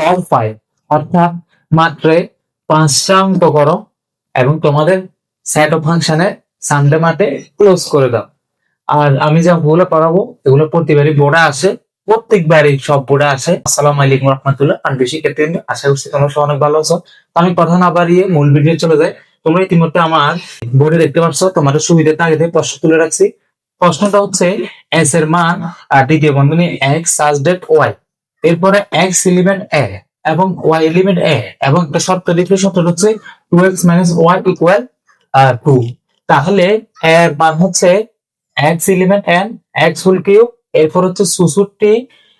Of 5, অর্থাৎ মাত্র 5টা অঙ্ক করো এবং তোমাদের সেট অফ ফাংশনে সানডে মাঠে ক্লোজ করে দাও। আর আমি যেগুলো করাবো এগুলো প্রতিবারই বোর্ডে আসে, প্রত্যেকবারই সব বোর্ডে আসে। আসসালামু আলাইকুম রহমতুল্লাহ। আমি বেশি ক্ষেত্রে আশা করছি তোমরা সব অনেক ভালো আছো। তো আমি কথা না বাড়িয়ে মূল ভিডিও চলে যাই। তোমরা ইতিমধ্যে আমার বোর্ডে দেখতে পাচ্ছ, তোমাদের সুবিধার আগে প্রশ্ন তুলে রাখছি। প্রশ্নটা হচ্ছে এস এর মান দ্বিতীয় বন্ধনী এক্স সাজ ডেট ওয়াই, এরপরে এক্স এলিমেন্ট এ এবং ওয়াই এলিমেন্ট এ, এবং একটা শর্ত লিখলে শর্তটা হচ্ছে 2x - y ইকুয়াল 2। তাহলে এর মান হচ্ছে X element N X whole cube, এরপর হচ্ছে 64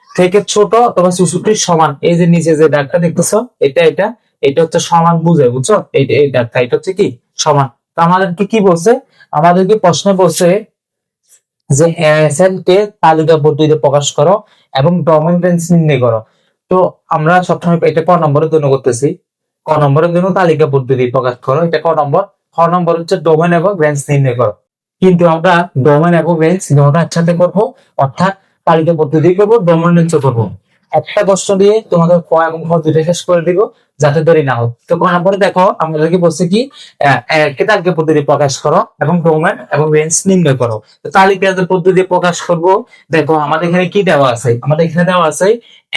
থেকে ছোট অথবা 64 সমান। এই যে নিচে যে দাগটা দেখতেছো এটা এটা এটা হচ্ছে সমান বুঝে, বুঝছো? এই দাগটা এটা হচ্ছে কি সমান। তো আমাদেরকে কি বলছে? আমাদেরকে প্রশ্ন বলছে যে এসএন কে তালিকা পদ্ধতিতে প্রকাশ করো এবং ডোমেন রেঞ্জ নির্ণয় করো। তো আমরা সবসময় এটা ক নম্বরের জন্য করতেছি। ক নম্বরের জন্য তালিকা পদ্ধতি প্রকাশ করো, এটা ক নম্বর। খ নম্বর হচ্ছে ডোমেন এবং রেঞ্জ নির্ণয় করো। কিন্তু আমরা ডোমেন এবং রেঞ্জ দুটো একসাথে করবো, অর্থাৎ তালিকা পদ্ধতি করবো, ডোমেন রেঞ্জ করবো। একটা প্রশ্ন দিয়ে তোমাদের ক এবং খ দুইটা শেষ করে দিব, যাতে দেরি না হোক। তো ক নম্বরে দেখো আমাদেরকে বলছে কি তালিকা পদ্ধতি প্রকাশ করো এবং ডোমেন এবং রেঞ্জ নির্ণয় করো। তালিকা পদ্ধতি প্রকাশ করব। দেখো আমাদের এখানে কি দেওয়া আছে? আমাদের এখানে দেওয়া আছে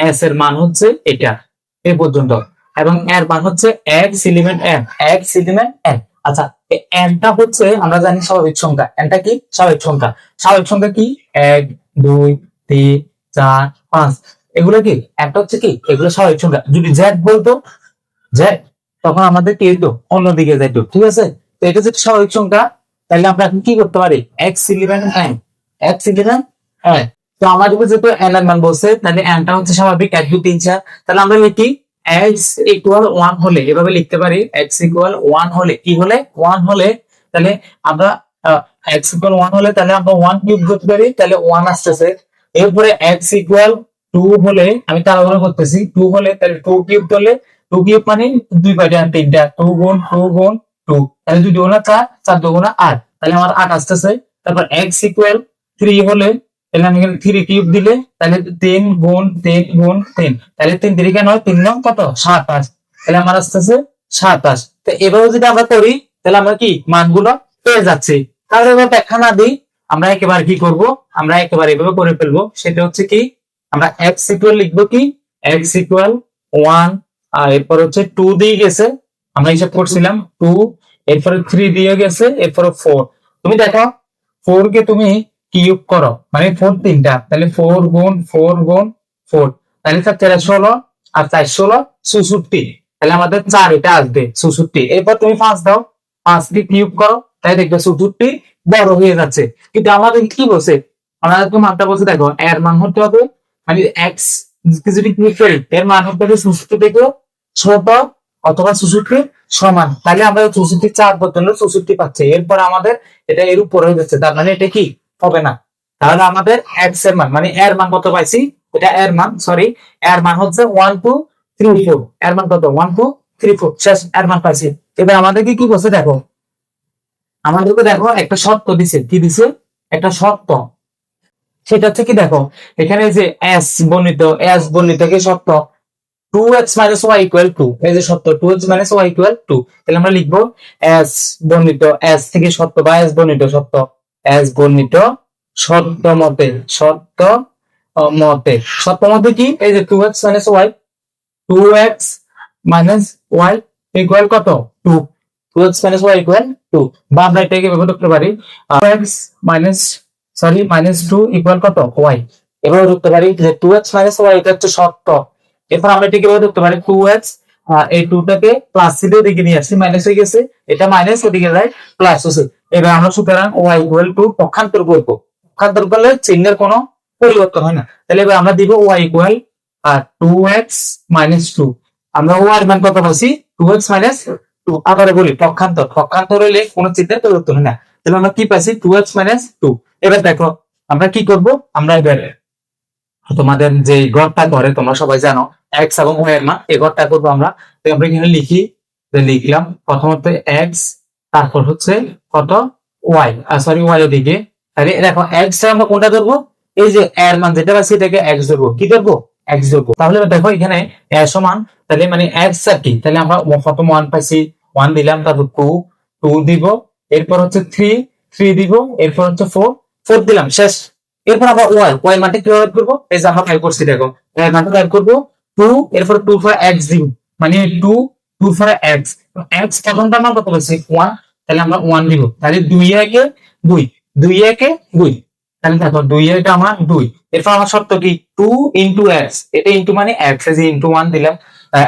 এস এর মান হচ্ছে এটা এই পর্যন্ত, এবং এর মান হচ্ছে X element N, x element N. আচ্ছা, এনটা হচ্ছে আমরা জানি স্বাভাবিক সংখ্যা। এনটা কি স্বাভাবিক সংখ্যা? স্বাভাবিক সংখ্যা কি 1 2 3 4 5, এগুলো কি একটা হচ্ছে কি এগুলো স্বাভাবিক সংখ্যা। যদি জেড বলতো জেড, তখন আমাদের কি হইতো? অন্যদিকে যাইতো, ঠিক আছে? তো এটা যদি স্বাভাবিক সংখ্যা, তাহলে আমরা এখন কি করতে পারি? X eleven N, x eleven N. তো আমাদের যেহেতু এন এর মান বলছে, তাহলে এনটা হচ্ছে স্বাভাবিক 1 2 3 4। তাহলে আমরা লিখি এক্স ইকুয়াল 1 হলে এভাবে লিখতে পারি, এক্স ইকুয়াল 1 হলে কি হলে 1 হলে, তাহলে আমরা এক্স ইকুয়াল 1 হলে তাহলে আমরা 1 কিউব করতে পারি, তাহলে 1 আসতেছে। এরপরে এক্স ইকুয়াল 2 হলে, আমি তাড়াহুড়ো করতেছি, 2 হলে তাহলে 2 কিউব করলে, 2 কিউব মানে 2 বাই 3টা, 2 গুণ 2 গুণ 2, তাহলে 2 দুগুণা 4, 4 দুগুণা 8, তাহলে আমার 8 আসতেছে। তারপর এক্স ইকুয়াল 3 হলে, তাহলে আমি এখানে 3 কিউব দিলে তাহলে 3 গুণ 3 গুণ 3, তাহলে 3 3 কেন হয় 3 নং কত 27, তাহলে আমার আসতেছে 27। তো এভাবে যদি আমরা করি তাহলে আমরা কি মানগুলো পেয়ে যাচ্ছি। তাহলে এবার ব্যাখ্যা না দিই, আমরা একেবারে কি করব? আমরা একেবারে এভাবে করে ফেলবো। সেটা হচ্ছে কি, আমরা এক্স ইকুয়াল লিখবো কি এক্স ইকুয়াল 1, আর এরপর হচ্ছে 2 দিয়ে গেছে, আমরা হিসাব করছিলাম 2, এরপরে 3 দিয়ে গেছে, এরপরে 4। তুমি দেখো 4 কে তুমি কিউব করো মানে 4 তিনটা, তাহলে 4 গুণ 4 গুণ 4, তাহলে 4 16 আর 4 16 64, তাহলে আমাদের 4 এটা আসবে 64। এরপর তুমি 5 দাও, 5 দিয়ে কিউব করো, তাই দেখবে 64 বড় হয়ে যাচ্ছে। কিন্তু আমাদের কি বলছে? আমাদের মানটা বলছে দেখো এর মান হতে হবে, মানে এক্স যদি ক্লিক করি এর মান হতে হবে 64 থেকে ছোট অথবা 64 সমান। তাহলে আমরা 64 4 বদলে 64 পাচ্ছি। এরপর আমাদের এটা এর উপরে হয়ে যাচ্ছে, তার মানে এটা কি হবে না। তাহলে আমাদের এক্স এর মান মানে এর মান কত পাইছি? এটা এর মান, সরি, এর মান হচ্ছে 1 2 3 4। এর মান কত? 1 2 3 4, শেষ এর মান পাইছি। এবার আমাদেরকে কি বলছে দেখো, আমাদেরকে দেখো একটা শর্ত দিছে। কি দিছে? একটা শর্ত। সেটা হচ্ছে কি দেখো, এখানে যে এস বর্ণিত কি শর্ত 2x - y = 2, এই যে শর্ত 2x - y = 2, তাহলে আমরা লিখবো s বর্ণিত s থেকে শর্ত বা s বর্ণিত শর্ত, s বর্ণিত শর্ত মতে, শর্ত মতে, শর্ত মতে কি এই যে 2x - y, 2x - y = কত 2, 2x - y = 2, বা আমরা এটাকে ব্যবহার করতে পারি 2x - 2 = কত y, এভাবে করতে পারি যে 2x - y এটা হচ্ছে শর্ত। এরপর আমরা এটাকে ব্যবহার করতে পারি 2x, এই 2 টাকে প্লাস দিয়ে দিকে নিয়ে আসছি, মাইনাস হয়ে গেছে, এটা মাইনাস ওদিকে যায় প্লাস হচ্ছে। এবার আমরা সুতরাং y = 2 পক্ষান্তর করব। পক্ষান্তর করলে চিহ্নের কোনো পরিবর্তন হয় না। তাহলে এবার আমরা দিব y = 2x - 2, আমরা y এর মান কত পাচ্ছি 2x - 2। আবার বলি পক্ষান্তর, পক্ষান্তর হইলে কোনো চিহ্নের পরিবর্তন হয় না। তাহলে আমরা কি পাচ্ছি 2x - 2। এবার দেখো আমরা কি করব, আমরা এবার তোমাদের যে গড়টা করে তোমরা সবাই জানো এক্স এবং ওয়াই এর মান, এই গড়টা করবো আমরা। তো আমরা এখানে লিখি, লিখলাম প্রথমত এক্স, তারপর হচ্ছে কত ওয়াই, সরি ওয়াই ওদিকে। তাহলে দেখো এক্স আমরা কোনটা ধরবো? এই যে এর মান যেটা আছে এটাকে এক্স ধরবো। কি ধরবো? এক্স যোগ, তাহলে দেখো এখানে এ সমান, তাহলে মানে এক্স আর কি, তাহলে আমরা প্রথম 1 পাইছি, 1 দিলাম, তারপর 2 2 দিব, এরপর হচ্ছে 3 3 দিব, এরপর হচ্ছে 4 4 দিলাম, শেষ। এরপর আবার ওয়াই ওয়াই মানটা কিভাবে বের করবো, এই যে আমরা বের করছি দেখো, ওয়াই মানটা বের করবো 2, এরপর 2 ফর এক্স দিব, মানে 2 2 ফর এক্স, এক্স প্রথমটা মান কত বলছি 1, তাহলে আমরা 1 দিব, তাহলে 2 একে 2 2 একে 2, তাহলে দেখো 2 একে আমার 2, এরপর আমার শর্ত কি 2 ইনটু এক্স, এটা ইনটু মানে এক্স, এই যে ইনটু 1 দিলাম,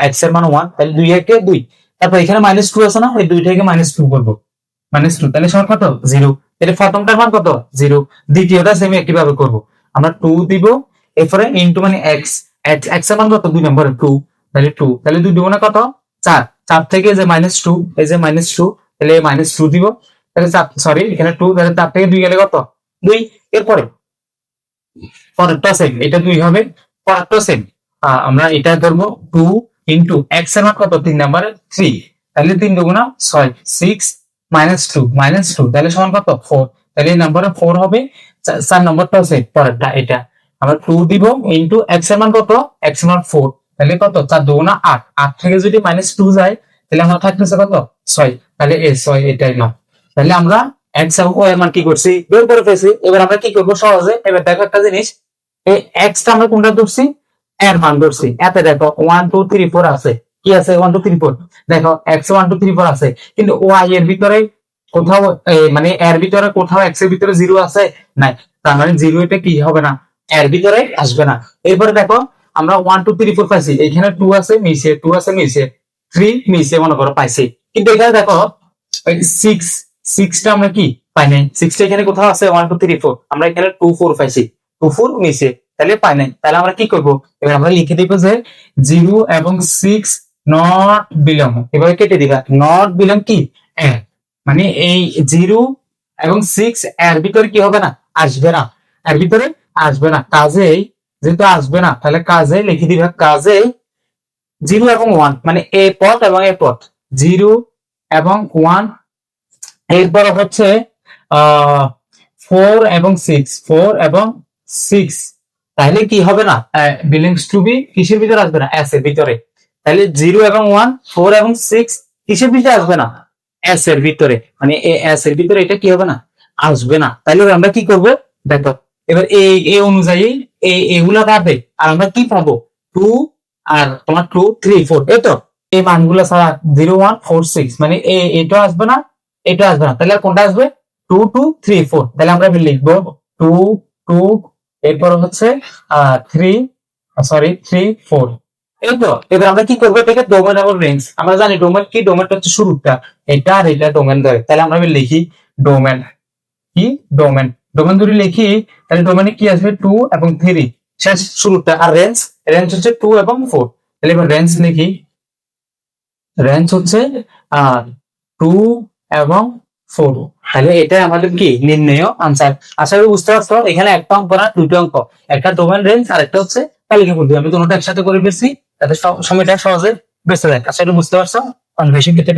এক্স এর মান 1, তাহলে 2 একে 2, তারপর এখানে -2 আছে না, এই 2 থেকে -2 করবো, -2, তাহলে সমান কত 0, তাহলে প্রথমটার মান কত 0, দ্বিতীয়টা সেম একইভাবে করব, আমরা 2 দিব, এরপরে ইনটু মানে এক্স, এক্স এর মান কত 2 নম্বরে 2, তাহলে 2, তাহলে 2 দিব না কত 4, 4 থেকে যে -2, এই যে -2, তাহলে -2 দিব, তাহলে সরি এখানে 2, তাহলে 4 থেকে 2 গেলে কত 2, এরপরে পরেরটা সেম, এটা 2 হবে, পরেরটা সেম, আমরা এটা ধরবো 2 ইনটু এক্স এর মান কত 3 নম্বরে 3, তাহলে 3 দুগুণা 6 6 -2 তাহলে সমান কত 4, তাহলে এই নম্বরে 4 হবে, 4 নম্বরটা আছে পরেরটা, এটা আমরা 2 দিব ইনটু এক্স এর মান কত, এক্স এর মান 4, তাহলে কত 4 দুগুণা 8, 8 থেকে যদি -2 যায় তাহলে আমরা থাকতেছে কত 6, তাহলে এই 6 এটাই না, তাহলে আমরা এক্স এবং ওয়াই এর মান কি করছি বের করে ফেলছি। এবার আমরা কি করব সহজে, এবার দেখো একটা জিনিস, এই এক্স টা আমরা কোনটা ধরছি, এর মান ধরছি, এতে দেখো 1 2 3 4 আছে, কি আছে 1 2 3 4, দেখো এক্স 1 2 3 4 আছে, কিন্তু ওয়াই এর ভিতরে কোথাও মানে এর ভিতরে কোথাও এক্স এর ভিতরে 0 আছে নাই, তার মানে 0 এটা কি হবে না, এর ভিতরে আসবে না। এরপরে দেখো আমরা 1 2 3 4 পাইছি, এখানে 2 আছে মিশে, 2 আছে মিশে, 3 মিশে মনে করো পাইছি, কিন্তু এখানে দেখো 6 টা আমরা কি পাই নাই, 6 টা এখানে কোথাও আছে 1 2 3 4, আমরা এখানে 2 4 পাইছি, 2 4 মিশে, তাহলে পাই নাই, তাহলে আমরা কি করব, এবার আমরা লিখে দিব যে 0 এবং 6 নট বিলং, এবারে কেটে দিবা, নট বিলং কি মানে এই 0 এবং 6 এর ভিতরে কি হবে না, আসবে না, এর ভিতরে আসবে না, কাজেই যেহেতু আসবে না তাহলে কাজে লিখে দিবা, কাজে 0 এবং 1 মানে এ পথ এবং এ পথ, 0 এবং 1, এরপর হচ্ছে 4 এবং 6, 4 এবং 6, তাহলে কি হবে না, বিলংস টু বি কিসের ভিতরে আসবে না, এস এর ভিতরে, তাহলে 0 এবং 1 4 এবং 6 কিসের ভিতরে আসবে না, এস এর ভিতরে, মানে এস এর ভিতরে এটা কি হবে না, আসবে না। তাহলে আমরা কি করব দেখো, এবার এই অনুযায়ী এগুলা কাটবে, আর আমরা কি পাবো 2 আর তোমার 2 3 4, এই তো এই মানগুলো ছাড়া 0 1 4 6, মানে এটা আসবে না, এটা আসবে না, তাহলে আর কোনটা আসবে 2 2 3 4, তাহলে আমরা লিখবো 2 2, এরপর হচ্ছে 3 3 4, এই তো। এবার আমরা কি করবো, এটাকে ডোমেন এবং রেঞ্জ, আমরা জানি ডোমেন কি, ডোমেনটা হচ্ছে শুরুটা, এটা আর এটা ডোমেন ধরে, তাহলে আমরা লিখি ডোমেন, কি ডোমেন, ডোমেন ধরে লিখি, তাহলে ডোমেনে কি আসবে 2 এবং 3 শেষ শুরুটা, আর রেঞ্জ রেঞ্জ হচ্ছে 2 এবং 4, তাহলে এবার রেঞ্জ লিখি, রেঞ্জ হচ্ছে 2 এবং 4, তাহলে এটা আমাদের কি নির্ণয় আনসার। আশা করি বুঝতে পারছো, এখানে একটা অঙ্ক না দুটো অঙ্ক, একটা ডোমেন রেঞ্জ আর একটা হচ্ছে তালিকা পদ্ধতি, আমি দুটোটা একসাথে করে ফেলছি যাতে সময়টা সহজে বেঁচে যায়। আশা করি বুঝতে পারছো, কনভার্সন কেটে